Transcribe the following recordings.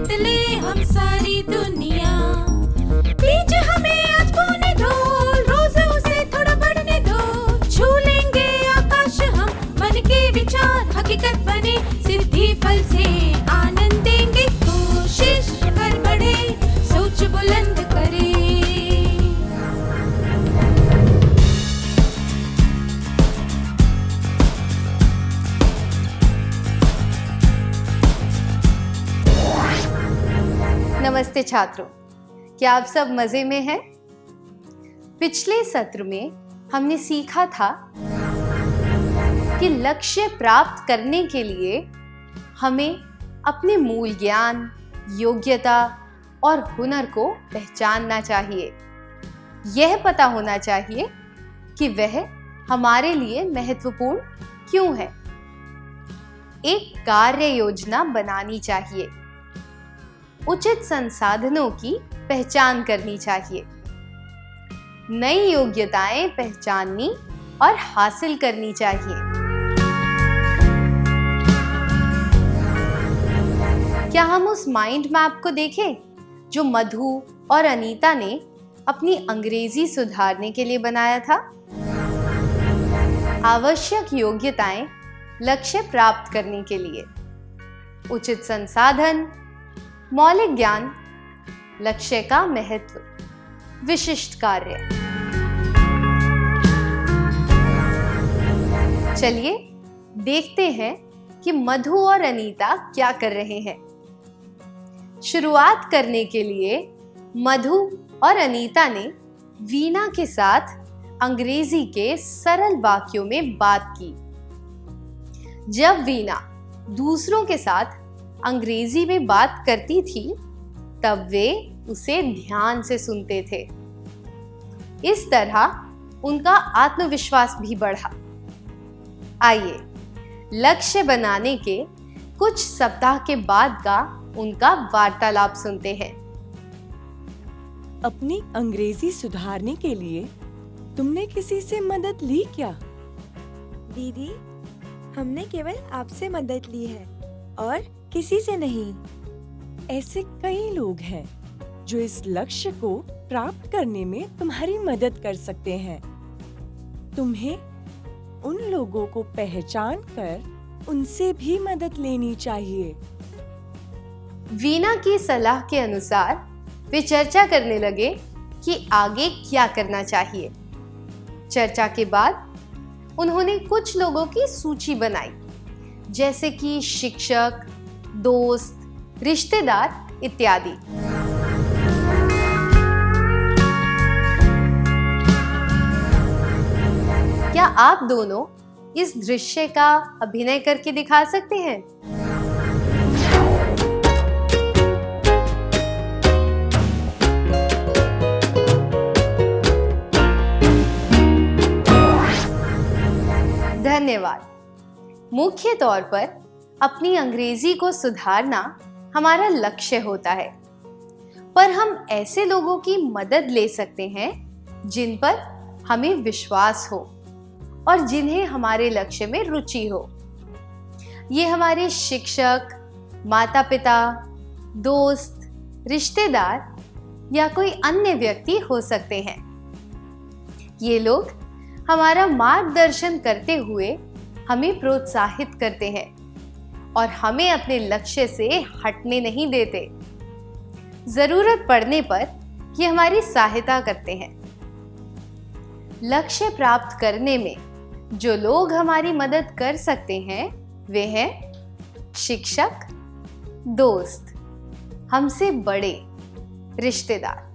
जीत ले हम सारी दुनिया। बीच हमें आज बोने दो, रोज उसे थोड़ा बढ़ने दो। छू लेंगे आकाश हम, मन के विचार हकीकत बने। सिद्धि फल से आनंद देंगे, कोशिश कर बढ़े, सोच बुलंद करे। नमस्ते छात्रों, क्या आप सब मजे में हैं? पिछले सत्र में हमने सीखा था कि लक्ष्य प्राप्त करने के लिए हमें अपने मूल ज्ञान, योग्यता और हुनर को पहचानना चाहिए। यह पता होना चाहिए कि वह हमारे लिए महत्वपूर्ण क्यों है। एक कार्य योजना बनानी चाहिए, उचित संसाधनों की पहचान करनी चाहिए, नई योग्यताएं पहचाननी और हासिल करनी चाहिए। क्या हम उस माइंड मैप को देखें जो मधु और अनीता ने अपनी अंग्रेजी सुधारने के लिए बनाया था? आवश्यक योग्यताएं लक्ष्य प्राप्त करने के लिए, उचित संसाधन, मौलिक ज्ञान, लक्ष्य का महत्व, विशिष्ट कार्य। चलिए देखते हैं कि मधु और अनीता क्या कर रहे हैं। शुरुआत करने के लिए मधु और अनीता ने वीणा के साथ अंग्रेजी के सरल वाक्यों में बात की। जब वीणा दूसरों के साथ अंग्रेजी में बात करती थी तब वे उसे ध्यान से सुनते थे। इस तरह उनका आत्मविश्वास भी बढ़ा। आइए लक्ष्य बनाने के कुछ सप्ताह के बाद का उनका वार्तालाप सुनते हैं। अपनी अंग्रेजी सुधारने के लिए तुमने किसी से मदद ली क्या? दीदी, हमने केवल आपसे मदद ली है और किसी से नहीं। ऐसे कई लोग हैं जो इस लक्ष्य को प्राप्त करने में तुम्हारी मदद कर सकते हैं। तुम्हें उन लोगों को पहचान कर उनसे भी मदद लेनी चाहिए। वीणा की सलाह के अनुसार वे चर्चा करने लगे कि आगे क्या करना चाहिए। चर्चा के बाद उन्होंने कुछ लोगों की सूची बनाई, जैसे कि शिक्षक, दोस्त, रिश्तेदार इत्यादि। क्या आप दोनों इस दृश्य का अभिनय करके दिखा सकते हैं? धन्यवाद। मुख्य तौर पर अपनी अंग्रेजी को सुधारना हमारा लक्ष्य होता है, पर हम ऐसे लोगों की मदद ले सकते हैं जिन पर हमें विश्वास हो और जिन्हें हमारे लक्ष्य में रुचि हो। ये हमारे शिक्षक, माता पिता, दोस्त, रिश्तेदार या कोई अन्य व्यक्ति हो सकते हैं। ये लोग हमारा मार्गदर्शन करते हुए हमें प्रोत्साहित करते हैं और हमें अपने लक्ष्य से हटने नहीं देते। जरूरत पड़ने पर ये हमारी सहायता करते हैं। लक्ष्य प्राप्त करने में जो लोग हमारी मदद कर सकते हैं वे हैं शिक्षक, दोस्त, हमसे बड़े, रिश्तेदार।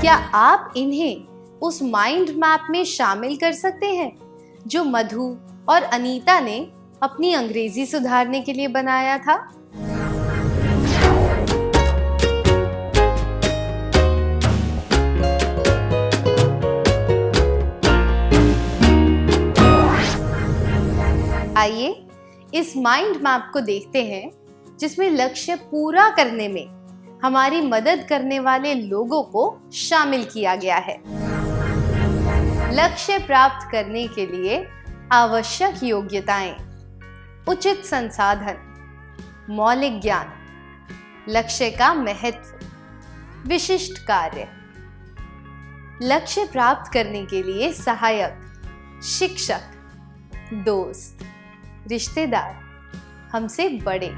क्या आप इन्हें उस माइंड मैप में शामिल कर सकते हैं जो मधु और अनीता ने अपनी अंग्रेजी सुधारने के लिए बनाया था? आइए इस माइंड मैप को देखते हैं जिसमें लक्ष्य पूरा करने में हमारी मदद करने वाले लोगों को शामिल किया गया है। लक्ष्य प्राप्त करने के लिए आवश्यक योग्यताएं, उचित संसाधन, मौलिक ज्ञान, लक्ष्य का महत्व, विशिष्ट कार्य। लक्ष्य प्राप्त करने के लिए सहायक, शिक्षक, दोस्त, रिश्तेदार, हमसे बड़े।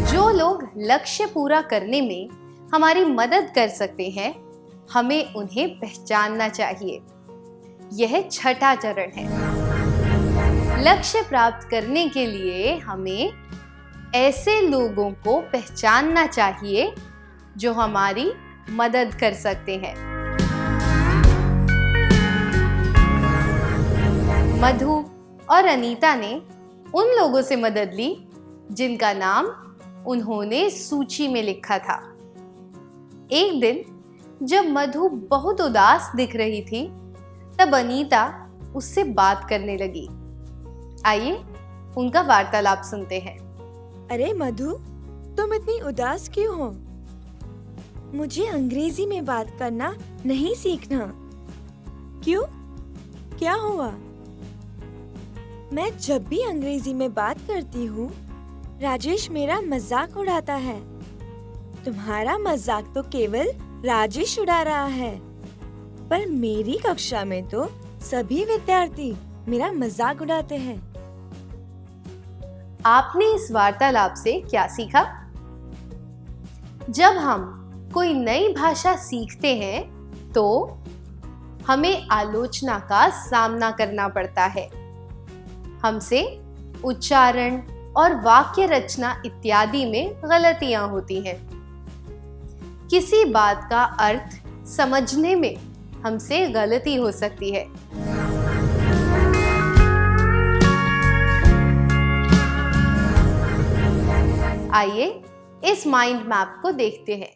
जो लोग लक्ष्य पूरा करने में हमारी मदद कर सकते हैं, हमें उन्हें पहचानना चाहिए। यह छठा चरण है। लक्ष्य प्राप्त करने के लिए हमें ऐसे लोगों को पहचानना चाहिए जो हमारी मदद कर सकते हैं। मधु और अनीता ने उन लोगों से मदद ली जिनका नाम उन्होंने सूची में लिखा था। एक दिन जब मधु बहुत उदास दिख रही थी, तब अनीता उससे बात करने लगी। आइए उनका वार्तालाप सुनते हैं। अरे मधु, तुम इतनी उदास क्यों हो? मुझे अंग्रेजी में बात करना नहीं सीखना। क्यों? क्या हुआ? मैं जब भी अंग्रेजी में बात करती हूँ, राजेश मेरा मजाक उड़ाता है। तुम्हारा मजाक तो केवल राजेश उड़ा रहा है, पर मेरी कक्षा में तो सभी विद्यार्थी मेरा मजाक उड़ाते हैं। आपने इस वार्तालाप से क्या सीखा? जब हम कोई नई भाषा सीखते हैं तो हमें आलोचना का सामना करना पड़ता है। हमसे उच्चारण और वाक्य रचना इत्यादि में गलतियां होती हैं। किसी बात का अर्थ समझने में हमसे गलती हो सकती है। आइए इस माइंड मैप को देखते हैं।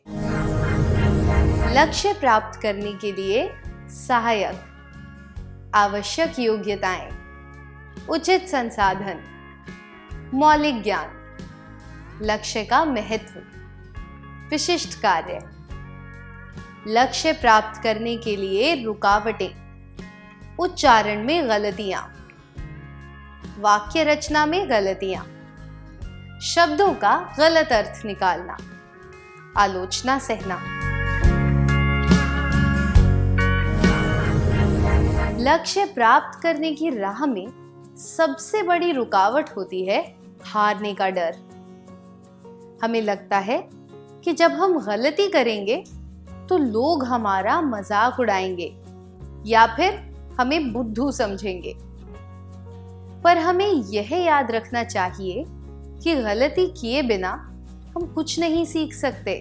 लक्ष्य प्राप्त करने के लिए सहायक, आवश्यक योग्यताएं, उचित संसाधन, मौलिक ज्ञान, लक्ष्य का महत्व, विशिष्ट कार्य। लक्ष्य प्राप्त करने के लिए रुकावटें, उच्चारण में गलतियां, वाक्य रचना में गलतियां, शब्दों का गलत अर्थ निकालना, आलोचना सहना। लक्ष्य प्राप्त करने की राह में सबसे बड़ी रुकावट होती है हारने का डर। हमें लगता है कि जब हम गलती करेंगे तो लोग हमारा मजाक उड़ाएंगे या फिर हमें बुद्धू समझेंगे। पर हमें यह याद रखना चाहिए कि गलती किए बिना हम कुछ नहीं सीख सकते।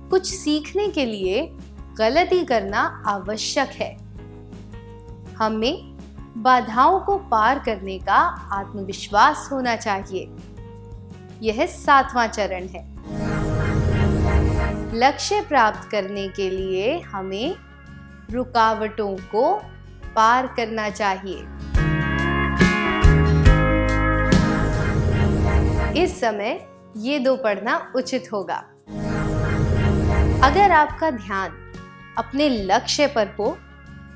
कुछ सीखने के लिए गलती करना आवश्यक है। हमें बाधाओं को पार करने का आत्मविश्वास होना चाहिए। यह 7वां चरण है। लक्ष्य प्राप्त करने के लिए हमें रुकावटों को पार करना चाहिए। इस समय ये 2 पढ़ना उचित होगा। अगर आपका ध्यान अपने लक्ष्य पर हो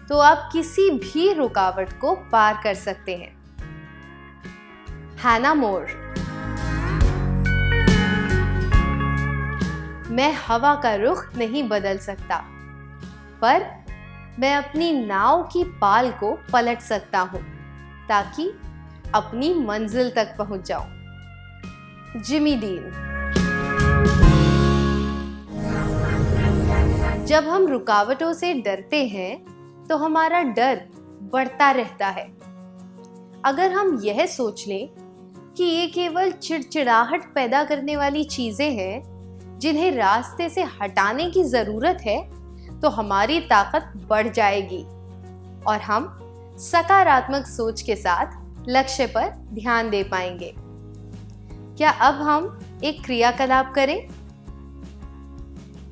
तो आप किसी भी रुकावट को पार कर सकते हैं। हैना मोर। मैं हवा का रुख नहीं बदल सकता, पर मैं अपनी नाव की पाल को पलट सकता हूं ताकि अपनी मंजिल तक पहुंच जाऊं। Jimmy dean. जब हम रुकावटों से डरते हैं तो हमारा डर बढ़ता रहता है। अगर हम यह सोच लें कि ये केवल चिड़चिड़ाहट पैदा करने वाली चीजें हैं जिन्हें रास्ते से हटाने की जरूरत है, तो हमारी ताकत बढ़ जाएगी और हम सकारात्मक सोच के साथ लक्ष्य पर ध्यान दे पाएंगे। क्या अब हम एक क्रियाकलाप करें?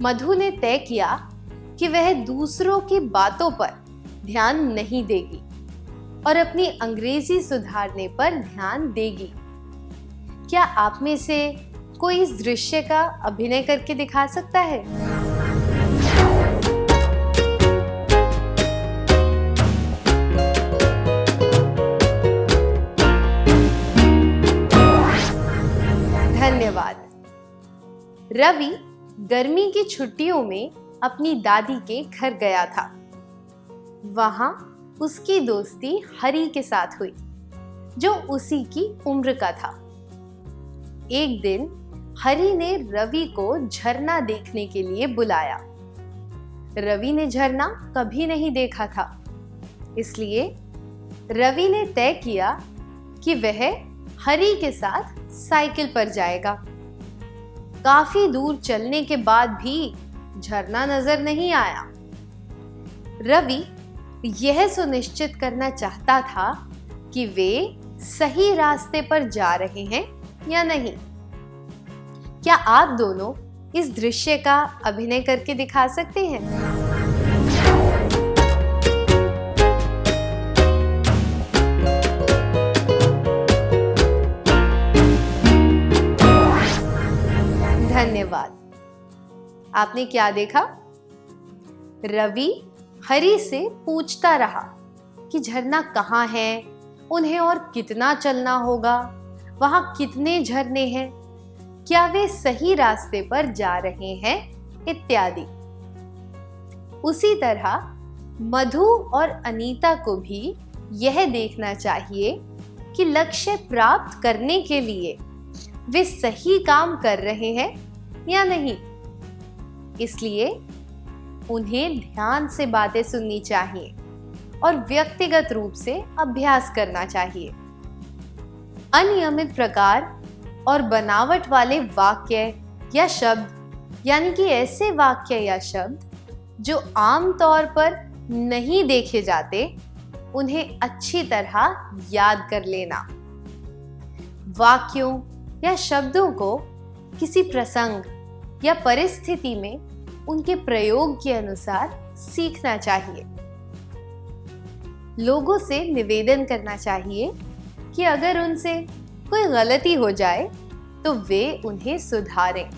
मधु ने तय किया कि वह दूसरों की बातों पर ध्यान नहीं देगी और अपनी अंग्रेजी सुधारने पर ध्यान देगी। क्या आप में से कोई इस दृश्य का अभिनय करके दिखा सकता है? रवि गर्मी की छुट्टियों में अपनी दादी के घर गया था। वहां उसकी दोस्ती हरी के साथ हुई, जो उसी की उम्र का था। एक दिन हरी ने रवि को झरना देखने के लिए बुलाया। रवि ने झरना कभी नहीं देखा था, इसलिए रवि ने तय किया कि वह हरी के साथ साइकिल पर जाएगा। काफी दूर चलने के बाद भी झरना नजर नहीं आया। रवि यह सुनिश्चित करना चाहता था कि वे सही रास्ते पर जा रहे हैं या नहीं। क्या आप दोनों इस दृश्य का अभिनय करके दिखा सकते हैं? धन्यवाद। आपने क्या देखा? रवि हरी से पूछता रहा कि झरना कहाँ है, उन्हें और कितना चलना होगा, वहां कितने झरने हैं, क्या वे सही रास्ते पर जा रहे हैं, इत्यादि। उसी तरह मधु और अनीता को भी यह देखना चाहिए कि लक्ष्य प्राप्त करने के लिए वे सही काम कर रहे हैं या नहीं। इसलिए उन्हें ध्यान से बातें सुननी चाहिए और व्यक्तिगत रूप से अभ्यास करना चाहिए। अनियमित प्रकार और बनावट वाले वाक्य या शब्द, यानी कि ऐसे वाक्य या शब्द जो आम तौर पर नहीं देखे जाते, उन्हें अच्छी तरह याद कर लेना। वाक्यों या शब्दों को किसी प्रसंग या परिस्थिति में उनके प्रयोग के अनुसार सीखना चाहिए। लोगों से निवेदन करना चाहिए कि अगर उनसे कोई गलती हो जाए तो वे उन्हें सुधारें।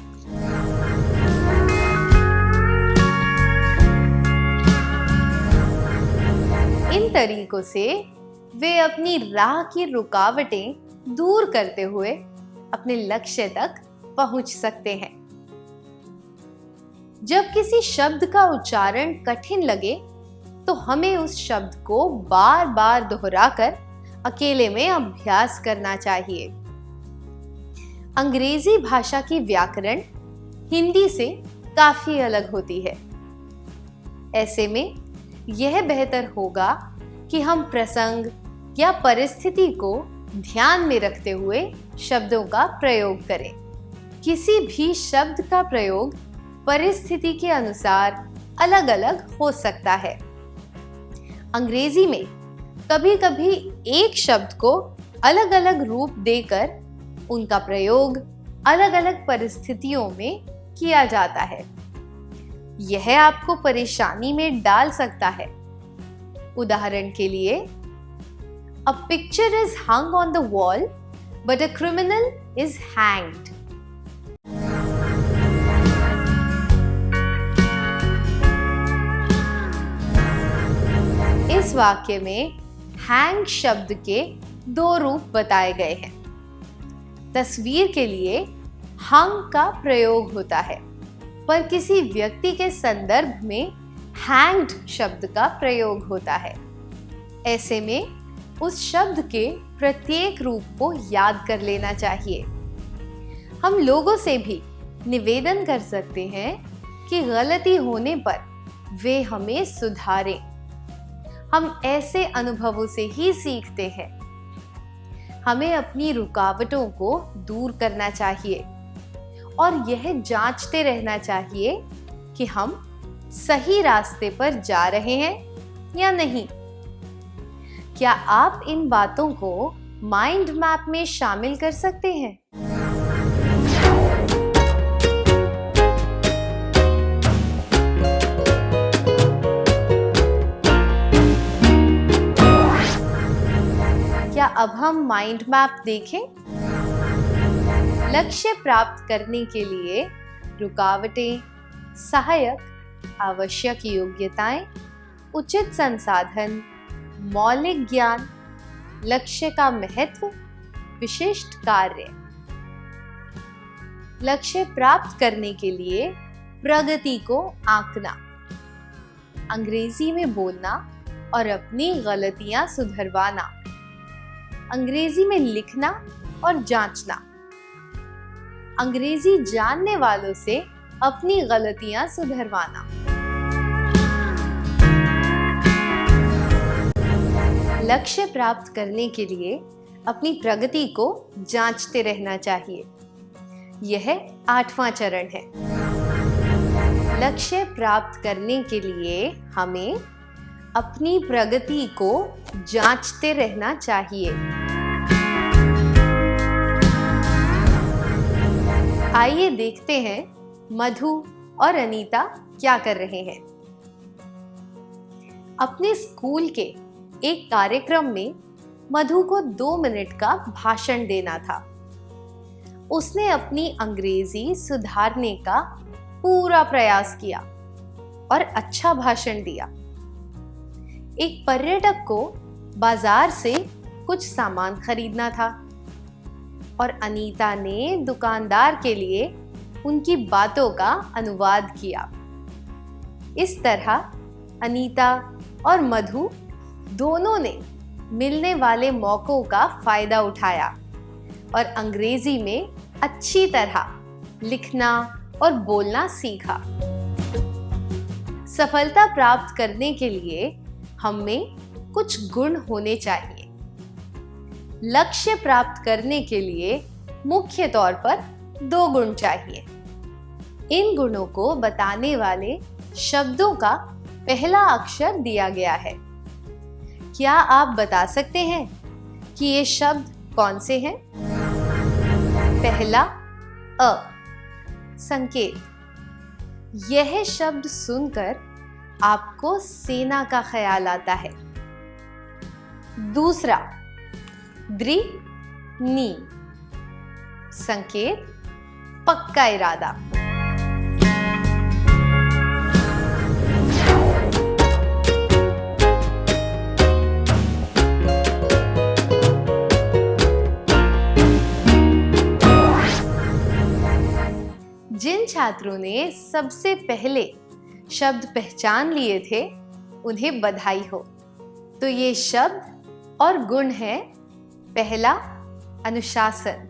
इन तरीकों से वे अपनी राह की रुकावटें दूर करते हुए अपने लक्ष्य तक पहुंच सकते हैं। जब किसी शब्द का उच्चारण कठिन लगे तो हमें उस शब्द को बार बार दोहराकर अकेले में अभ्यास करना चाहिए। अंग्रेजी भाषा की व्याकरण हिंदी से काफी अलग होती है। ऐसे में यह बेहतर होगा कि हम प्रसंग या परिस्थिति को ध्यान में रखते हुए शब्दों का प्रयोग करें। किसी भी शब्द का प्रयोग परिस्थिति के अनुसार अलग अलग हो सकता है। अंग्रेजी में कभी-कभी एक शब्द को अलग अलग रूप देकर उनका प्रयोग अलग अलग परिस्थितियों में किया जाता है। यह आपको परेशानी में डाल सकता है। उदाहरण के लिए, A picture is hung on the wall, but a criminal is hanged. इस वाक्य में hang शब्द के दो रूप बताए गए हैं। तस्वीर के लिए hung का प्रयोग होता है, पर किसी व्यक्ति के संदर्भ में hanged शब्द का प्रयोग होता है। ऐसे में उस शब्द के प्रत्येक रूप को याद कर लेना चाहिए। हम लोगों से भी निवेदन कर सकते हैं कि गलती होने पर वे हमें सुधारें। हम ऐसे अनुभवों से ही सीखते हैं। हमें अपनी रुकावटों को दूर करना चाहिए और यह जांचते रहना चाहिए कि हम सही रास्ते पर जा रहे हैं या नहीं। क्या आप इन बातों को माइंड मैप में शामिल कर सकते हैं? क्या अब हम माइंड मैप देखें? लक्ष्य प्राप्त करने के लिए रुकावटें, सहायक आवश्यक योग्यताएं, उचित संसाधन, मौलिक ज्ञान, लक्ष्य का महत्व, विशिष्ट कार्य। लक्ष्य प्राप्त करने के लिए प्रगति को आंकना, अंग्रेजी में बोलना और अपनी गलतियां सुधरवाना, अंग्रेजी में लिखना और जांचना, अंग्रेजी जानने वालों से अपनी गलतियां सुधरवाना। लक्ष्य प्राप्त करने के लिए अपनी प्रगति को जांचते रहना चाहिए। यह 8वां चरण है। लक्ष्य प्राप्त करने के लिए हमें अपनी प्रगति को जांचते रहना चाहिए। आइए देखते हैं मधु और अनीता क्या कर रहे हैं। अपने स्कूल के एक कार्यक्रम में मधु को 2 मिनट का भाषण देना था। उसने अपनी अंग्रेजी सुधारने का पूरा प्रयास किया और अच्छा भाषण दिया। एक पर्यटक को बाजार से कुछ सामान खरीदना था और अनीता ने दुकानदार के लिए उनकी बातों का अनुवाद किया। इस तरह अनीता और मधु दोनों ने मिलने वाले मौकों का फायदा उठाया और अंग्रेजी में अच्छी तरह लिखना और बोलना सीखा। सफलता प्राप्त करने के लिए हमें कुछ गुण होने चाहिए। लक्ष्य प्राप्त करने के लिए मुख्य तौर पर 2 गुण चाहिए। इन गुणों को बताने वाले शब्दों का पहला अक्षर दिया गया है। क्या आप बता सकते हैं कि ये शब्द कौन से हैं? पहला अ, संकेत। यह शब्द सुनकर आपको सेना का ख्याल आता है। दूसरा द्रि, नी, संकेत पक्का इरादा। जिन छात्रों ने सबसे पहले शब्द पहचान लिए थे उन्हें बधाई हो। तो ये शब्द और गुण है, पहला अनुशासन,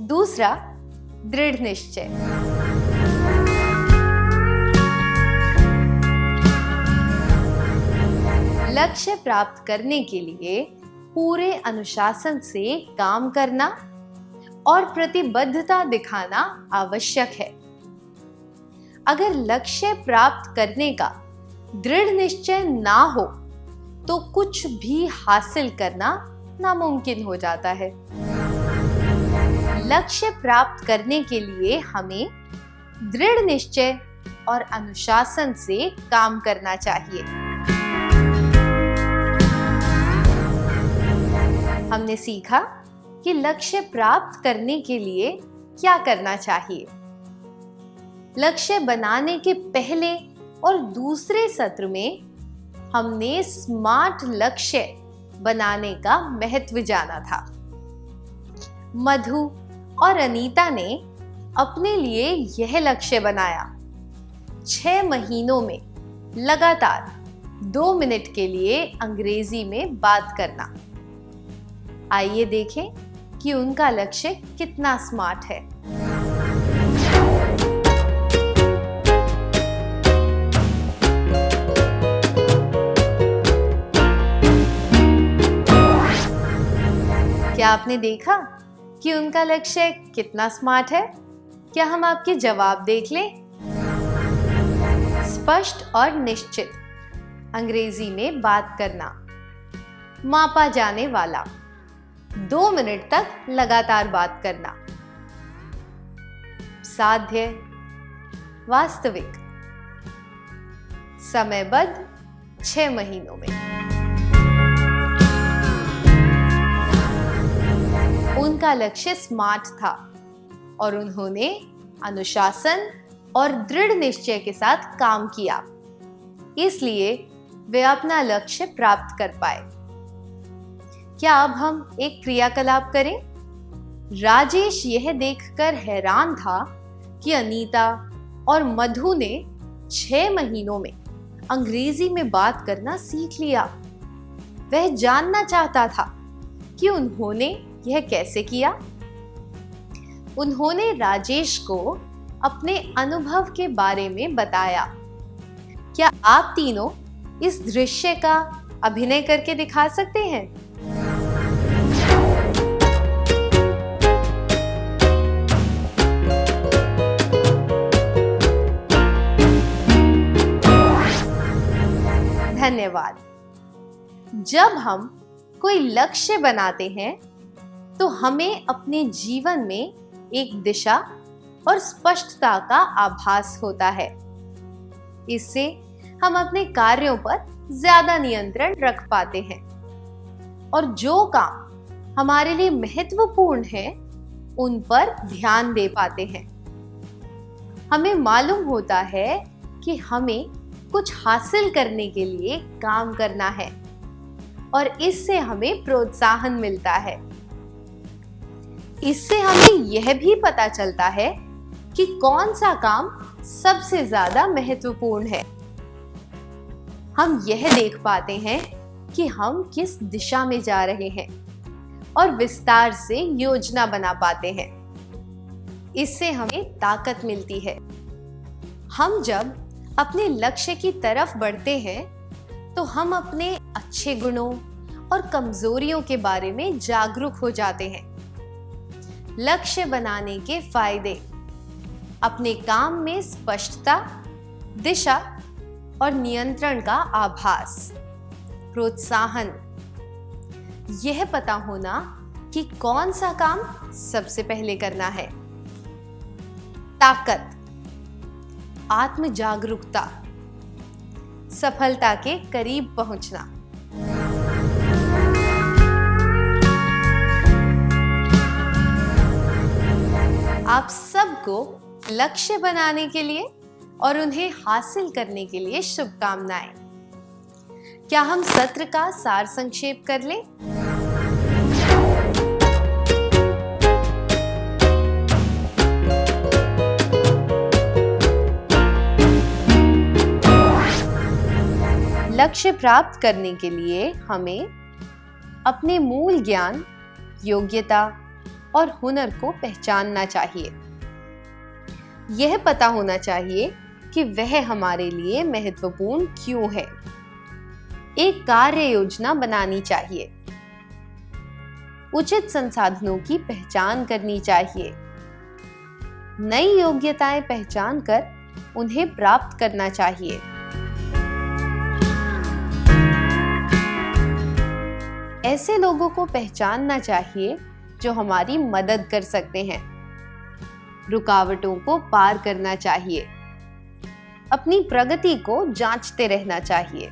दूसरा दृढ़ निश्चय। लक्ष्य प्राप्त करने के लिए पूरे अनुशासन से काम करना और प्रतिबद्धता दिखाना आवश्यक है। अगर लक्ष्य प्राप्त करने का दृढ़ निश्चय ना हो तो कुछ भी हासिल करना नामुमकिन हो जाता है। लक्ष्य प्राप्त करने के लिए हमें दृढ़ निश्चय और अनुशासन से काम करना चाहिए। हमने सीखा कि लक्ष्य प्राप्त करने के लिए क्या करना चाहिए। लक्ष्य बनाने के पहले और दूसरे सत्र में हमने स्मार्ट लक्ष्य बनाने का महत्व जाना था। मधु और अनीता ने अपने लिए यह लक्ष्य बनाया, 6 महीनों में लगातार 2 मिनट के लिए अंग्रेजी में बात करना। आइए देखें कि उनका लक्ष्य कितना स्मार्ट है। क्या आपने देखा कि उनका लक्ष्य कितना स्मार्ट है? क्या हम आपके जवाब देख लें? स्पष्ट और निश्चित, अंग्रेजी में बात करना, मापा जाने वाला, 2 मिनट तक लगातार बात करना, साध्य, वास्तविक, समयबद्ध, 6 महीनों में। उनका लक्ष्य स्मार्ट था और उन्होंने अनुशासन और दृढ़ निश्चय के साथ काम किया, इसलिए वे अपना लक्ष्य प्राप्त कर पाए। क्या अब हम एक क्रियाकलाप करें? राजेश यह देखकर हैरान था कि अनीता और मधु ने 6 महीनों में अंग्रेजी में बात करना सीख लिया। वह जानना चाहता था कि उन्होंने यह कैसे किया। उन्होंने राजेश को अपने अनुभव के बारे में बताया। क्या आप तीनों इस दृश्य का अभिनय करके दिखा सकते हैं? धन्यवाद। जब हम कोई लक्ष्य बनाते हैं तो हमें अपने जीवन में एक दिशा और स्पष्टता का आभास होता है। इससे हम अपने कार्यों पर ज्यादा नियंत्रण रख पाते हैं और जो काम हमारे लिए महत्वपूर्ण है उन पर ध्यान दे पाते हैं। हमें मालूम होता है कि हमें कुछ हासिल करने के लिए काम करना है और इससे हमें प्रोत्साहन मिलता है। इससे हमें यह भी पता चलता है कि कौन सा काम सबसे ज्यादा महत्वपूर्ण है। हम यह देख पाते हैं कि हम किस दिशा में जा रहे हैं और विस्तार से योजना बना पाते हैं। इससे हमें ताकत मिलती है। हम जब अपने लक्ष्य की तरफ बढ़ते हैं तो हम अपने अच्छे गुणों और कमजोरियों के बारे में जागरूक हो जाते हैं। लक्ष्य बनाने के फायदे: अपने काम में स्पष्टता, दिशा और नियंत्रण का आभास। प्रोत्साहन: यह पता होना कि कौन सा काम सबसे पहले करना है। ताकत: आत्म जागरूकता, सफलता के करीब पहुंचना। आप सबको लक्ष्य बनाने के लिए और उन्हें हासिल करने के लिए शुभकामनाएं। क्या हम सत्र का सार संक्षेप कर लें? लक्ष्य प्राप्त करने के लिए हमें अपने मूल ज्ञान, योग्यता और हुनर को पहचानना चाहिए। यह पता होना चाहिए कि वह हमारे लिए महत्वपूर्ण क्यों है। एक कार्य योजना बनानी चाहिए। उचित संसाधनों की पहचान करनी चाहिए। नई योग्यताएं पहचान कर उन्हें प्राप्त करना चाहिए। ऐसे लोगों को पहचानना चाहिए जो हमारी मदद कर सकते हैं। रुकावटों को पार करना चाहिए। अपनी प्रगति को जांचते रहना चाहिए।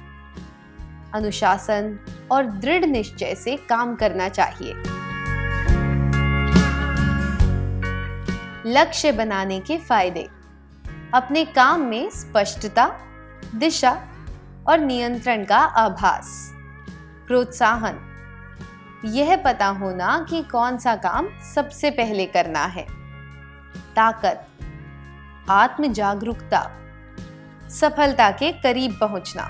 अनुशासन और दृढ़ निश्चय से काम करना चाहिए। लक्ष्य बनाने के फायदे: अपने काम में स्पष्टता, दिशा और नियंत्रण का आभास। प्रोत्साहन: यह पता होना कि कौन सा काम सबसे पहले करना है। ताकत: आत्म जागरूकता, सफलता के करीब पहुंचना।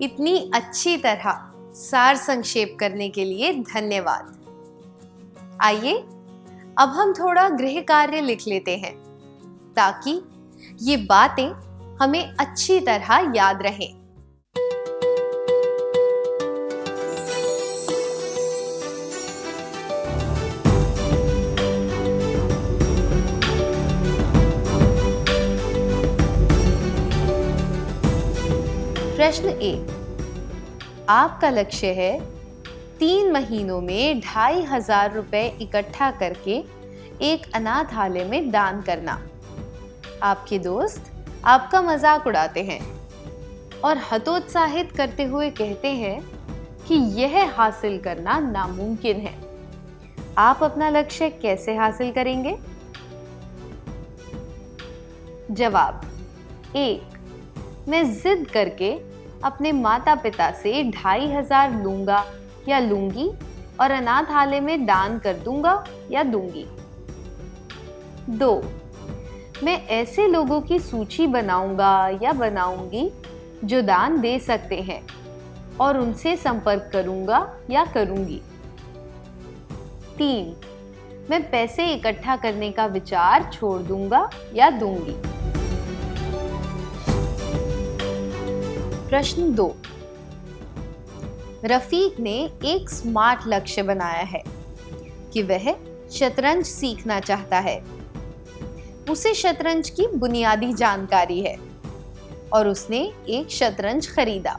इतनी अच्छी तरह सार संक्षेप करने के लिए धन्यवाद। आइए अब हम थोड़ा गृह कार्य लिख लेते हैं ताकि ये बातें हमें अच्छी तरह याद रहें। प्रश्न 1, आपका लक्ष्य है 3 महीनों में 2500 रुपए इकट्ठा करके एक अनाथालय में दान करना। आपके दोस्त आपका मजाक उड़ाते हैं और हतोत्साहित करते हुए कहते हैं कि यह हासिल करना नामुमकिन है। आप अपना लक्ष्य कैसे हासिल करेंगे? जवाब: 1, मैं जिद करके अपने माता पिता से 2500 लूंगा या लूंगी और अनाथालय में दान कर दूंगा या दूंगी। 2. मैं ऐसे लोगों की सूची बनाऊंगा या बनाऊंगी जो दान दे सकते हैं और उनसे संपर्क करूंगा या करूंगी। 3. मैं पैसे इकट्ठा करने का विचार छोड़ दूंगा या दूंगी। प्रश्न 2. रफीक ने एक स्मार्ट लक्ष्य बनाया है कि वह शतरंज सीखना चाहता है। उसे शतरंज की बुनियादी जानकारी है और उसने एक शतरंज खरीदा।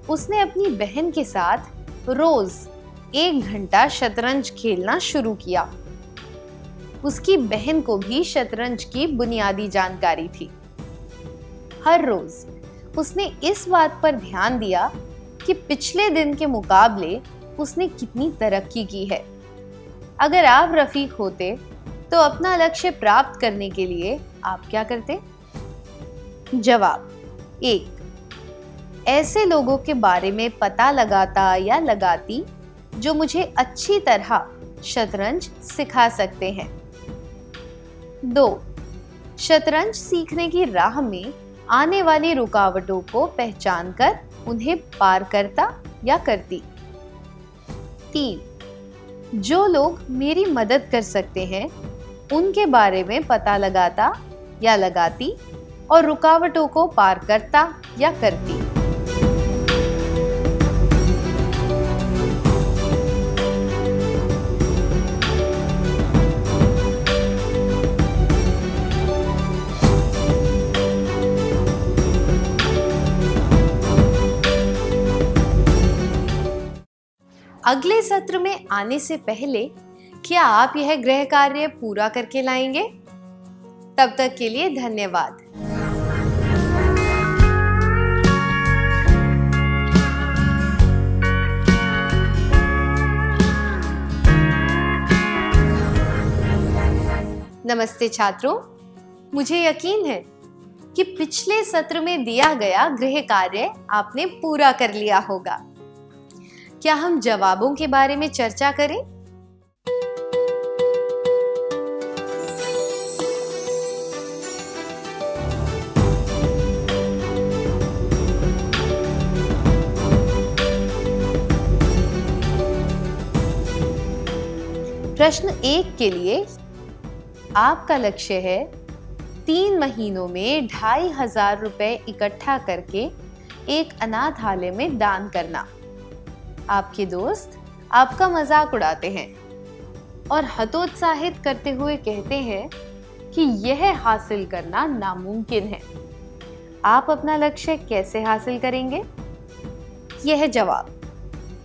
उसने अपनी बहन के साथ रोज 1 घंटा शतरंज खेलना शुरू किया। उसकी बहन को भी शतरंज की बुनियादी जानकारी थी। हर रोज उसने इस बात पर ध्यान दिया कि पिछले दिन के मुकाबले उसने कितनी तरक्की की है। अगर आप रफीक होते तो अपना लक्ष्य प्राप्त करने के लिए आप क्या करते? जवाब: 1. ऐसे लोगों के बारे में पता लगाता या लगाती जो मुझे अच्छी तरह शतरंज सिखा सकते हैं। 2. शतरंज सीखने की राह में आने वाली रुकावटों को पहचानकर उन्हें पार करता या करती। 3. जो लोग मेरी मदद कर सकते हैं उनके बारे में पता लगाता या लगाती और रुकावटों को पार करता या करती। अगले सत्र में आने से पहले क्या आप यह गृह कार्य पूरा करके लाएंगे? तब तक के लिए धन्यवाद। नमस्ते छात्रों, मुझे यकीन है कि पिछले सत्र में दिया गया गृह कार्य आपने पूरा कर लिया होगा। क्या हम जवाबों के बारे में चर्चा करें? प्रश्न 1 के लिए आपका लक्ष्य है 3 महीनों में 2500 रुपए इकट्ठा करके एक अनाथालय में दान करना। आपके दोस्त आपका मजाक उड़ाते हैं और हतोत्साहित करते हुए कहते हैं कि यह हासिल करना नामुमकिन है। आप अपना लक्ष्य कैसे हासिल करेंगे? यह जवाब: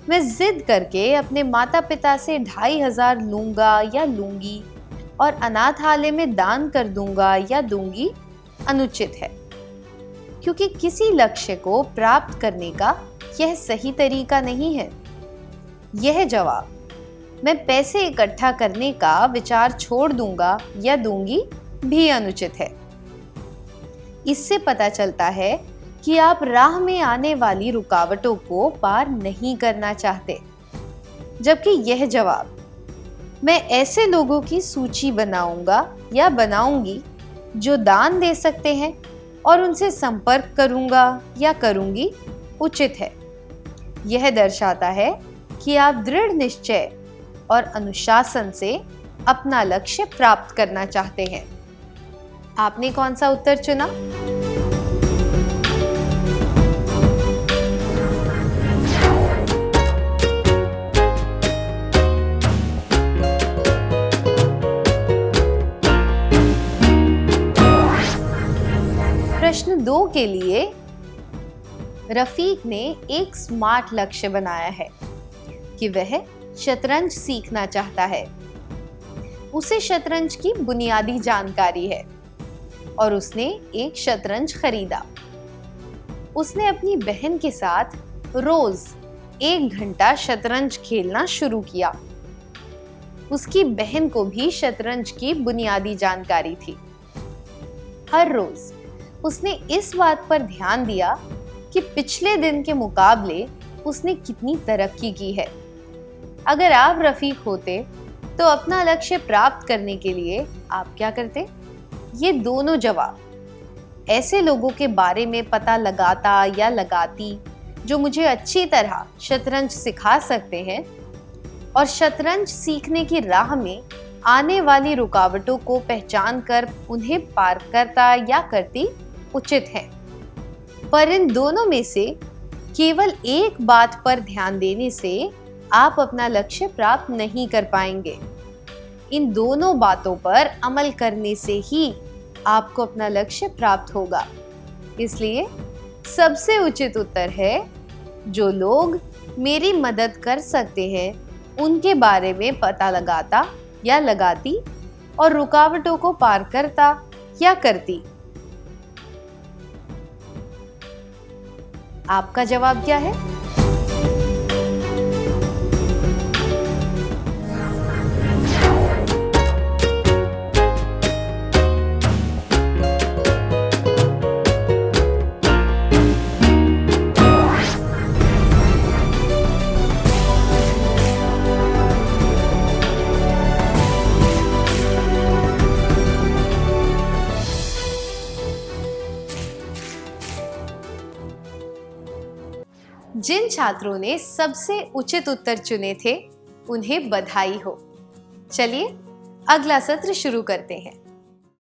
मैं जिद करके अपने माता पिता से 2500 लूंगा या लूंगी और अनाथालय में दान कर दूंगा या दूंगी अनुचित है, क्योंकि किसी लक्ष्य को प्राप्त करने का यह सही तरीका नहीं है। यह जवाब: मैं पैसे इकट्ठा करने का विचार छोड़ दूंगा या दूंगी भी अनुचित है। इससे पता चलता है कि आप राह में आने वाली रुकावटों को पार नहीं करना चाहते, जबकि यह जवाब: मैं ऐसे लोगों की सूची बनाऊंगा या बनाऊंगी जो दान दे सकते हैं और उनसे संपर्क करूंगा या करूंगी उचित है। यह दर्शाता है कि आप दृढ़ निश्चय और अनुशासन से अपना लक्ष्य प्राप्त करना चाहते हैं। आपने कौन सा उत्तर चुना? प्रश्न 2 के लिए रफीक ने एक स्मार्ट लक्ष्य बनाया है कि वह शतरंज सीखना चाहता है। उसे शतरंज की बुनियादी जानकारी है और उसने एक शतरंज खरीदा। उसने अपनी बहन के साथ रोज 1 घंटा शतरंज खेलना शुरू किया। उसकी बहन को भी शतरंज की बुनियादी जानकारी थी। हर रोज उसने इस बात पर ध्यान दिया कि पिछले दिन के मुकाबले उसने कितनी तरक्की की है। अगर आप रफीक होते तो अपना लक्ष्य प्राप्त करने के लिए आप क्या करते? ये दोनों जवाब ऐसे लोगों के बारे में पता लगाता या लगाती जो मुझे अच्छी तरह शतरंज सिखा सकते हैं और शतरंज सीखने की राह में आने वाली रुकावटों को पहचान कर उन्हें पार करता या करती उचित है। पर इन दोनों में से केवल एक बात पर ध्यान देने से आप अपना लक्ष्य प्राप्त नहीं कर पाएंगे। इन दोनों बातों पर अमल करने से ही आपको अपना लक्ष्य प्राप्त होगा। इसलिए सबसे उचित उत्तर है, जो लोग मेरी मदद कर सकते हैं उनके बारे में पता लगाता या लगाती और रुकावटों को पार करता या करती। आपका जवाब क्या है? जिन छात्रों ने सबसे उचित उत्तर चुने थे उन्हें बधाई हो। चलिए अगला सत्र शुरू करते हैं।